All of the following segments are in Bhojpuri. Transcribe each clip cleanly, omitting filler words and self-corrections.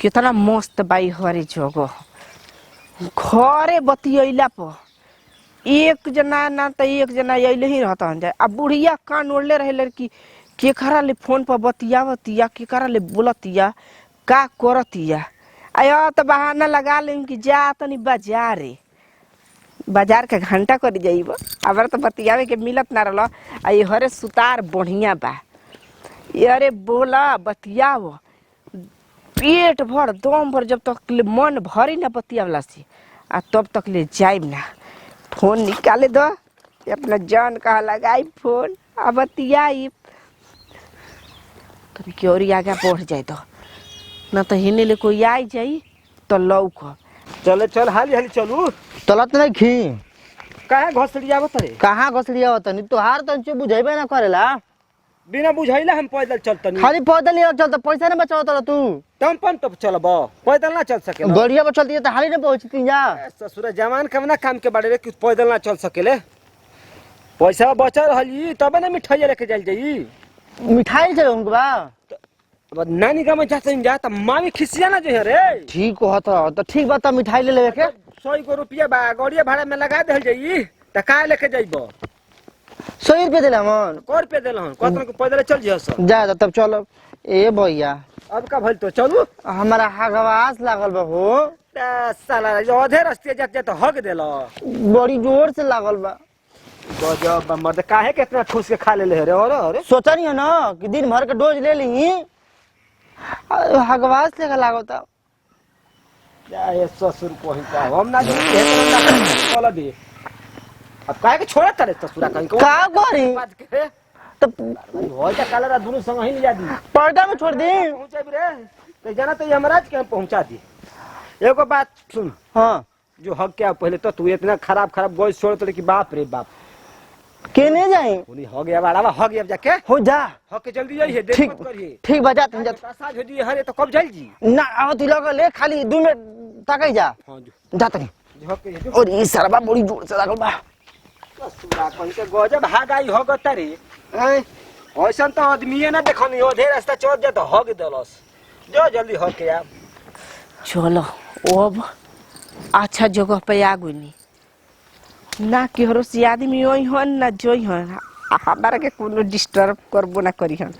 कितना मस्त बाई हरे जगह घरे बतियला पर एक जना ना तो एक जना अइले ही रहता जाए। अब बुढ़िया कान ओढ़ले रहे कि केकरा ले फोन पर बतियावतिया केकरा ले बोलतिया का करतिया। आया तो बहाना लगा ले कि जा तनी बाजारे बाजार के घंटा कर जाइब। अब तो बतियावे के मिलत ना रहा। आ ये हरे सुतार बढ़िया बा। अरे बोला बतियाव पेट भर दम भर जब तक ले मन भरी ना बतियावला से आ तब तक ले जाइब ना। फोन निकाले दो अपना जान कहा लगाई फोन आ बतियाई कभी क्यों आगे बढ़ जाए तो ना तो हिने ले कोई आई जाई तो लौक चले चल हाली हाली चलू। चलत नहीं खी काहे घसड़िया बतरे कहाँ घसलिया तनी तोहार तो बुझेबे ना करेला। बिना बुझाइला हम पैदल चलतनी खाली पैदल ही चलता पैसा ना बचाओ तोरा तू टमपन तो चलब पैदल ना चल सकेला। गड़िया पर चलती तो हाली ना पहुंचती जा। ससुरा जवान कवना काम के बारे में कि पैदल ना चल सकेले। पैसा बचा रहली तबे ना मिठाई लेके जाइल जाई। मिठाई चले उनको बा अब नानी गाँव में जाते जा त मामी खिसिया ना जो रे। ठीक होता तो ठीक बात मिठाई ले लेवे के 100 रुपया बा गड़िया भाड़ा में लगा देल जाई त का लेके जाइबो। 100 रुपया दिला मन को रुपया देल हन कतन को पैदल चल जियो सब जा तब चलो। ए भैया अब का भइल तो चलू। हमारा हगवास लागल बा हो साला आधे रास्ते जात जात हग देल बड़ी जोर से लागल बा। गजब मर्द काहे के इतना ठूस के खा ले रे। और अरे सोचा नहीं है ना कि दिन भर का डोज ले ली हगवास लेकर लागता। ये ससुर पहुंचा हम ना बोला दे अब काहे के छोड़ा तरे ससुरा कहीं को का करी बात के तो हो जा काला दोनों संग ही ले जा दी पर्दा में छोड़ दी। पहुंचा भी रे तो जाना तो यमराज के पहुंचा दी। एगो बात सुन हाँ जो हक क्या पहले तो तू इतना खराब खराब गोई छोड़ तो कि बाप रे बाप केने जाई उन्हीं हो गया बाड़ा हो गया जाके हो जा हक के जल्दी जाइए देर ठीक मत करिए। ठीक बजा तुम जा साज हो जी हरे तो कब जाइल जी ना आओ तू लगा ले खाली 2 मिनट तक जा हां जो जा तनी हक के जो और ई सरबा बड़ी जोर से लागल बा। ससुरा कहीं के गजब भागाई हो गतरी ऐसन तो आदमी ना देखनी ओधे रास्ता चल जा तो हग देलस जो जल्दी हक के आ। चलो अब अच्छा जगह पे आ गई ना केहरो से आदमी ओई हन ना जोई हन हमारा के कोनो डिस्टर्ब करबो ना करी हन।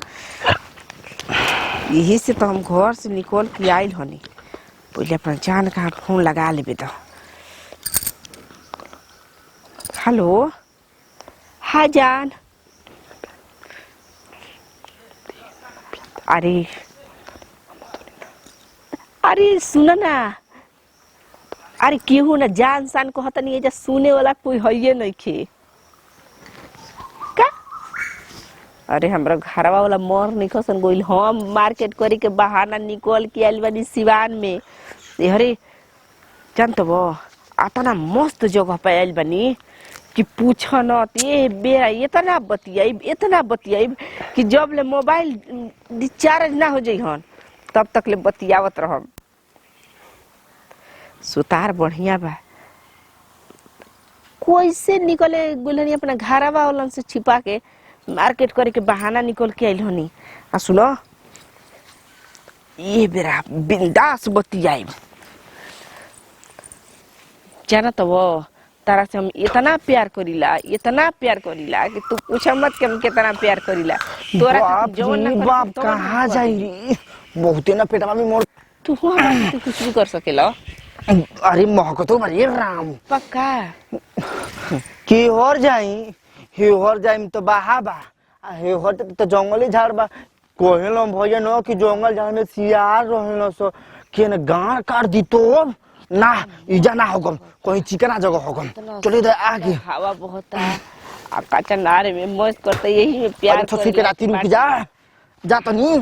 यही से तो हम घर से निकल के आइल हनी पहले अपना जान का फोन लगा लेबे तो। हेलो हाँ जान अरे अरे सुन ना अरे केहू ना जान सान कहत नहीं है सुने वाला कोई है नहीं खे का। अरे हमरा घरवा वाला मर निकसन गोइल हम मार्केट करे के बहाना निकल के आइल बानी सिवान में। अरे जानत बो आतना मस्त जगह पे आइल बानी कि पूछ न ये बेरा इतना बतियाई कि जब ले मोबाइल रिचार्ज ना हो जाई हन तब तक ले बतियावत रहम। सुतार बढ़िया बा कोई से निकले गुलनी अपना घरवा वालन से छिपा के मार्केट करे के बहाना निकल के आइल हनी। आ सुनो ये बेरा बिंदास बतियाई जाना तो वो तारा से हम इतना प्यार करीला कि तू पूछ मत कि हम कितना प्यार करीला तोरा जो ना बाप कहाँ जाई रे बहुते ना पेटवा में मोर तू कुछ भी कर सकेला। अरे महक तो बड़ी राम पक्का की और जाई तो बाहा बा हे हर तो जंगली झाड़ बा कहलो भैया न कि जंगल झाड़ में सियार रहलो सो के न गाड़ काट दी तो ना इजा ना होगम कहीं चिकना जगह होगम चले दे आगे हवा बहुत है आकाश नारे में मस्त करते यही में प्यार कर के राती रुक जा तो नहीं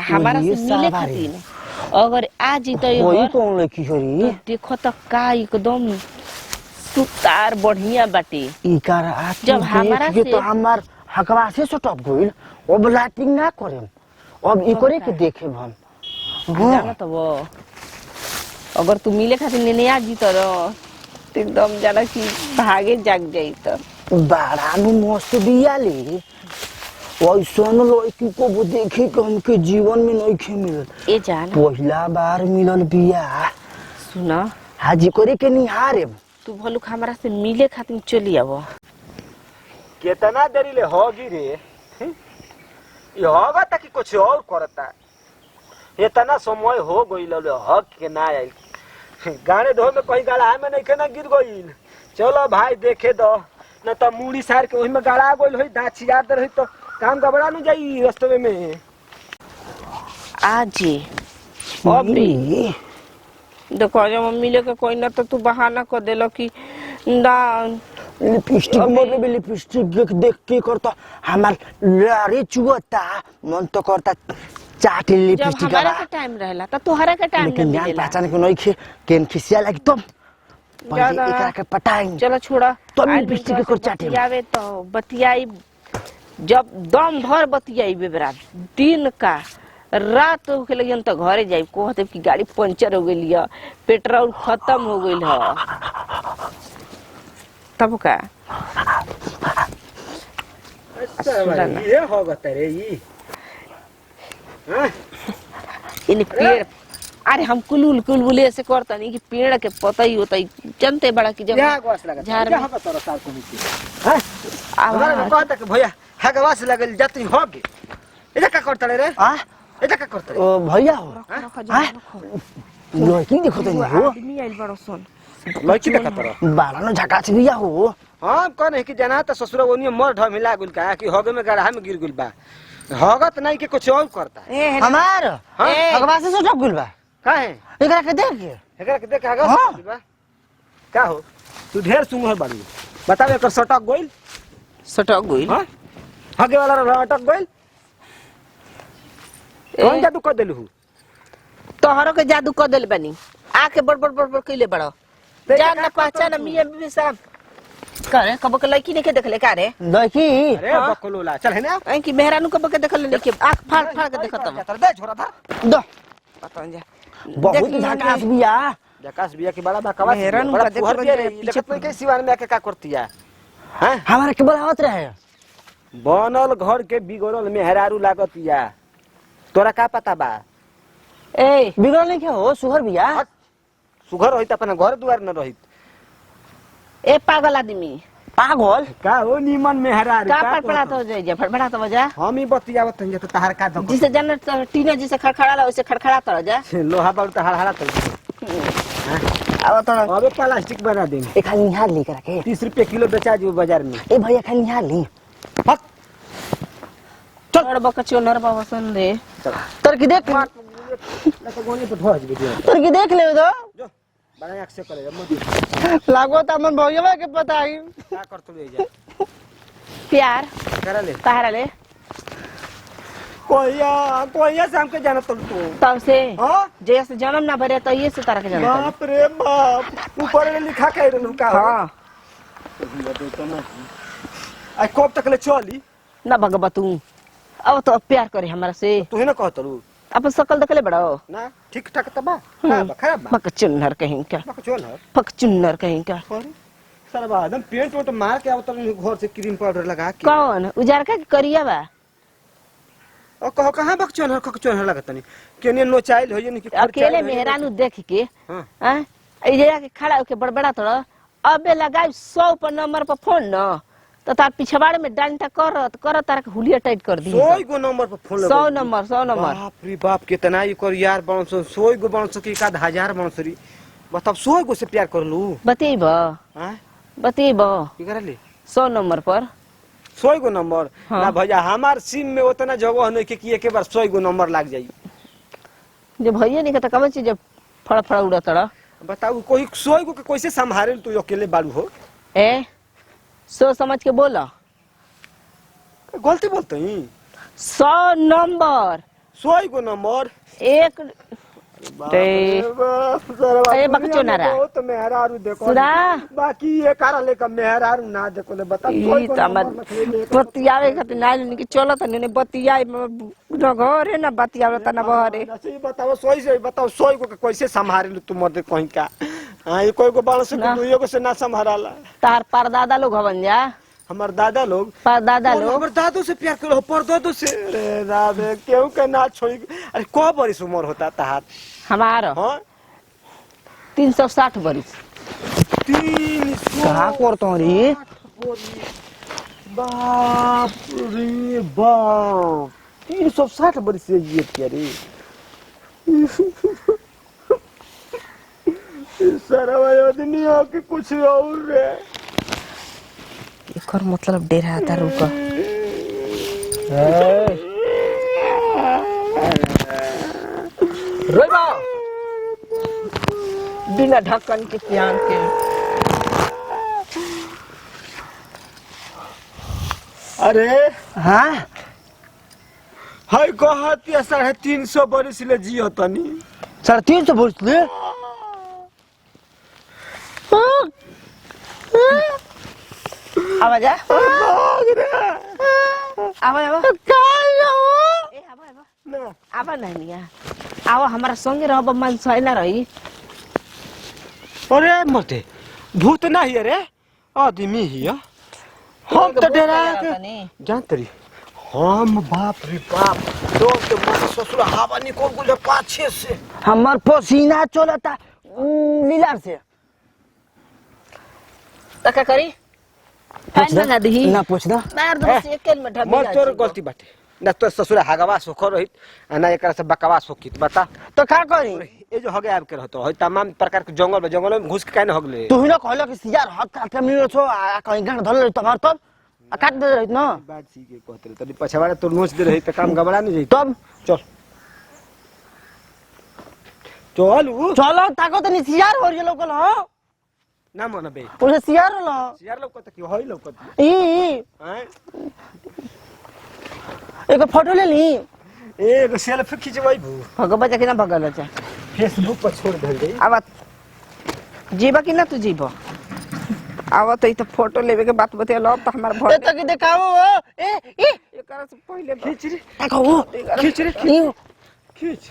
हमारा से मिले खातिर अगर आज ही तो वही कौन लड़की हरी देखो तो का एकदम सुतार बढ़िया बाटे इकार जब हमारा से तो हमार हकवा से टप गइल अब लाइटिंग ना करेम अब ई करे के देखे हम जाना तो वो अगर तू मिले खातिर लेने आ जी तो एकदम जाना कि भागे जाग जाई तो बड़ा मस्त बिया ले ऐसन लड़की को वो देखे कि हमके जीवन में नहीं खे मिलल। ए जान पहला बार मिलल बिया। सुना हाजी करे के निहारे तू भलुक हमरा से मिले खातिर चली आव। कितना देरी ले होगी रे? ये होगा ताकि कुछ और करता। इतना समय हो गइल हक के ना आइल। गाने धो में कहीं गड़ा में नहीं केना गिर गइल। चलो भाई देखे दो न तो मूड़ी सार के ओही में गड़ा गइल होई दाछी याद रही तो काम गबड़ा न जाई रास्ते में। आज अब रे देखो जब मम्मी लेके कोई ना तो तू बहाना कर देलो कि ना लिपस्टिक मोरे में लिपस्टिक देख के करता हमार लारे चुअता मन तो करता चाट जब लिपस्टिक हमारा के टाइम रहला त तोहरा के टाइम लेकिन नहीं जान मिलेला। पहचान के नहीं खे केन खिसिया लगी तुम पहले ज्यादा- एकरा के पटाई चलो छोड़ा तो आज लिपस्टिक भी के चाटे बतियावे तो बतियाई जब दम भर बतियाई बेबरा दिन का रात होके लगियन तो घरे जाई कहते कि गाड़ी पंचर हो गइल है पेट्रोल खत्म हो गइल है तब का अच्छा भाई ये होगा तेरे ये। हाँ? इन पेड़ अरे हम कुलबुले से करता नहीं कि पेड़ के पता ही होता ही जानते बड़ा कि जब क्या गवास लगा झाड़ क्या में होगा तोरा साल को नीचे? हाँ? हमारा आवाज कहता कि भैया है गवास लगल जाती होगे। इधर का करता रे? आ इधर का करता रे? ओ भैया हो रखो हाँ? लड़की देखो तो नहीं हो आदमी आइल बड़ो सुन लड़की देखा तोरा? बाला न झकाच बिया हो हाँ कौन है कि जना तो ससुर ओनिए मर ढ मिला गुल का कि होगे में गढ़ा में गिर गुल बा। होगत नहीं कि कुछ और करता है। हमार हाँ? भगवान से सोचा गुल बा का है? एकरा के देख के एकरा के देख आगा हाँ। बा। का हो? तू ढेर सुंग है बाड़ू। बताओ एकर सटक गोइल? सटक गइल हां? आगे वाला अटक गोइल? कौन जादू कर देलू? तोहरो के जादू कर देल बनी आके बड़ बड़ बड़ बड़ कइले बड़ो ते जान का ना पहचान करतू? मियां बीबी साहब करे कब के लड़की ने के देखले का रे लड़की अरे हाँ। बकलोला चल है ना? आई कि मेहरानू कब के देखले नहीं कि आंख फाड़ फाड़ के देखत हम दे छोरा था। दो पता नहीं बहुत झकास बिया जकास बिया के बड़ा बकवास। मेहरानू बड़ा का देख फुहर बन बिया जाए, रे। पीछे देखत नहीं के सिवान में आके का करती है? हैं? हमारा के बोलावत रहे बनल घर के बिगड़ल मेहरारू लागतिया। तोरा का पता बा? ए बिगड़ल नहीं क्या हो सुहर बिया सुघर रहित अपना घर दुआर न रहित। ए पागल आदमी पागल का हो नीमन मेहरारू का का फड़फड़ा तो जाए जा फड़फड़ा तो जा हम ही बतियावत हन तो तहार का दो जिसे जन टीने जिसे खड़खड़ाला वैसे खड़खड़ा तो जा लोहा बाल तहार हला तो अब तो अबे प्लास्टिक बना दे। ए खाली निहार ली करा के 30 रुपए किलो बेचा जो बाजार में। ए भैया खाली निहार ली चल बकचो नर बाबा सुन रे तर की देख ना तो गोनी पे धोज वीडियो तर की देख ले दो जो बड़ा आंख से करे मोदी लागो त मन भैया के पता है का कर तू ले जा प्यार करा ले कहारा ले कोइया शाम के जाना तू तब से हां जैसे जन्म ना भरे तो ये से तरह के जन्म बाप रे बाप ऊपर ले लिखा के रहलू का हां आज कब तक ले चली ना भगवा तू अब तो प्यार करे हमरा से तू ही ना कहतलू अपन शकल देखले बड़ो ना ठीक ठाक तबा खराब बा पक चुन्नर कहीं का बक चल है पक चुन्नर कहीं का सारा बा एकदम पेंट वेंट मार के आवत घर से क्रीम पाउडर लगा के कौन उजार का करिया बा और कहो कहां बक चल लगत नहीं केने नोचाइल होय नहीं कि अकेले मेहरानू देख के हां हां ए जगह के खड़ा होके बड़बड़ा तोड़ अबे लगाई 100 पर नंबर पर फोन न तो तार पिछवाड़ में डंडा करत तार के हुलिया टाइट कर दी 100 गो नंबर पर फोन 100 नंबर बाप रे बाप कितना ही कर यार बनसो 100 गो बनसो की का हजार बनसरी बताओ 100 गो से प्यार कर लू बतेब हां बतेब की करे ले 100 नंबर पर 100 गो नंबर हाँ। ना भैया हमार सिम में उतना जगह नहीं कि एक बार 100 गो नंबर लाग जाई जो भैया नहीं कहता कब चीज फड़ उड़ा तड़ा बताओ कोई 100 गो के कैसे संभाले तू अकेले बालू हो ए सोच समझ के बोला गलती बोलते ही 100 नंबर 100 गो नंबर एक ए बकचो नारा। बहुत मेहरारू देखो सुना बाकी ये कारा लेकर मेहरारू ना देखो ले बता ई त हमर बतियावे खातिर ना कि चलो त ने बतियाई न घर है ना बतियावे त ना बहरे सही बताओ सोई से बताओ 100 गो के कैसे संभाले तू मत कहीं का हां ये कोई गो बाण से ना। दुइयो को से ना संभाला तार परदादा लोग हवन जा हमार दादा लोग परदादा और लोग हमार दादो से प्यार करो परदादो से अरे राधे क्यों के ना छोड़ी अरे को बरिस उम्र होता तहार हमारा हां 360 बरिस 300 कहाँ करतो रे बाप रे बाप 360 बरिस से ये क्या रे सारा आदमी आके कुछ और रे एकर मतलब डेरा था रुक रोइबा बिना ढक्कन के सियान के अरे हाँ हाय कहती 350 बरिस ले जियो तनी 350 बरिस ले आवा जा आवा आवा ए आवा आवा ना आवा नानिया आवा हमारा संगे रहब मन सैना रही अरे मते भूत नहीं है रे आदमी ही है हम तो डरा के जानत रही हम बाप रे बाप तो मन ससुर हवा निकल गुले पाछे से हमार पसीना चलता लीलार से तका करी पैन ना दी ना पूछ ना मार दो सेकंड में ढबी मर तोर गलती बाटे ना तो ससुर हगवा सुख रहित ना एकरा से बकवा सुखित बता तो का करी ये जो हगे आब के रहतो है तमाम प्रकार के जंगल में घुस के काहे न हगले तू ही ना कहलो कि सियार हाथ काट के मिलो छो कहीं गांड धल तमार तब काट दे रही ना बात सी के कहते तनी पछवाड़े तो नोच दे रही त काम गबड़ा नहीं जई तब चल चल चलो ताको तनी सियार हो रे लोकल हो ना मन बे उसे सियार लो यार लोग कहते कि होई लोग ई हैं एक फोटो ले ली एक सेल्फी खिंचवाई भू भगवा जा कि ना भगल जा फेसबुक पर छोड़ दे गई आवा जीवा कि ना तू जीवा आवा तो ई तो फोटो लेवे के बात बते लो तो हमार ए भर तो की देखाओ ए एकरा से पहले खींच रे देखो खींच रे ई खींच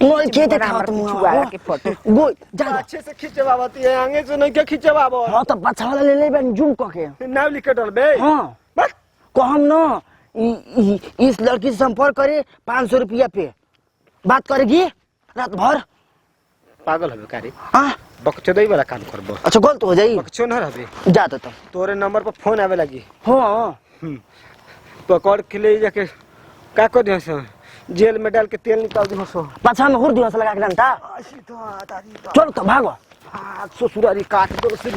मोल के देखाओ हमार तुम पिछुआ के फोटो गो जा अच्छे से खिंचवावती है आगे से नहीं के खिंचवाबो हां तो पाछा वाला ले ले बन जूम क के नाम लिख के डाल बे हां बस को हम ना इस लड़की से संपर्क करे 500 रुपया पे बात करेगी रात भर पागल हबे कारे हाँ बकचोदई वाला काम करबो अच्छा गलत हो जाई बकचो न रहबे जा तो तोरे नंबर पर फोन आवे लगी हाँ पकड़ के ले जाके का कर दियो सो जेल में डाल के तेल निकाल दियो सो पाछा में हुर दिवस लगा के डंटा सीधा दादी चल तो भागो हाथ ससुरारी काट दो से